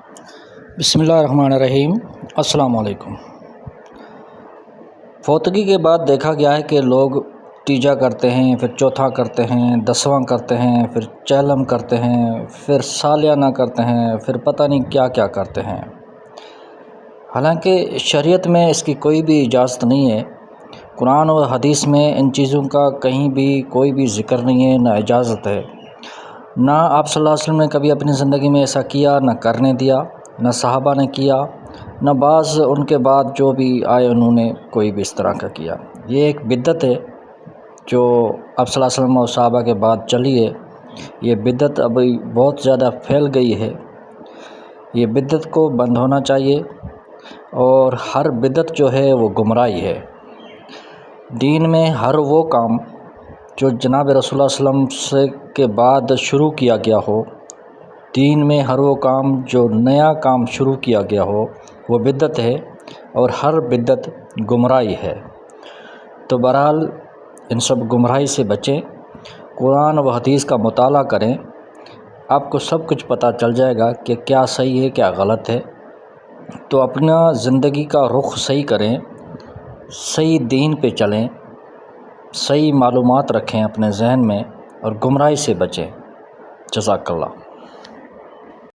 بسم اللہ الرحمن الرحیم۔ السلام علیکم۔ فوتگی کے بعد دیکھا گیا ہے کہ لوگ تیجا کرتے ہیں، پھر چوتھا کرتے ہیں، 10واں کرتے ہیں، پھر چہلم کرتے ہیں، پھر سالیانہ کرتے ہیں، پھر پتہ نہیں کیا کیا کرتے ہیں۔ حالانکہ شریعت میں اس کی کوئی بھی اجازت نہیں ہے۔ قرآن اور حدیث میں ان چیزوں کا کہیں بھی کوئی بھی ذکر نہیں ہے، نہ اجازت ہے۔ نہ آپ صلی اللہ علیہ وسلم نے کبھی اپنی زندگی میں ایسا کیا، نہ کرنے دیا، نہ صحابہ نے کیا، نہ بعض ان کے بعد جو بھی آئے انہوں نے کوئی بھی اس طرح کا کیا۔ یہ ایک بدعت ہے جو آپ صلی اللہ علیہ وسلم اور صحابہ کے بعد چلی ہے۔ یہ بدعت ابھی بہت زیادہ پھیل گئی ہے۔ یہ بدعت کو بند ہونا چاہیے، اور ہر بدعت جو ہے وہ گمراہی ہے۔ دین میں ہر وہ کام جو جناب رسول اللہ صلی اللہ علیہ وسلم کے بعد شروع کیا گیا ہو، دین میں ہر وہ کام جو نیا کام شروع کیا گیا ہو وہ بدعت ہے، اور ہر بدعت گمراہی ہے۔ تو بہرحال ان سب گمراہی سے بچیں، قرآن و حدیث کا مطالعہ کریں، آپ کو سب کچھ پتہ چل جائے گا کہ کیا صحیح ہے کیا غلط ہے۔ تو اپنا زندگی کا رخ صحیح کریں، صحیح دین پہ چلیں، صحیح معلومات رکھیں اپنے ذہن میں، اور گمراہی سے بچیں۔ جزاک اللہ۔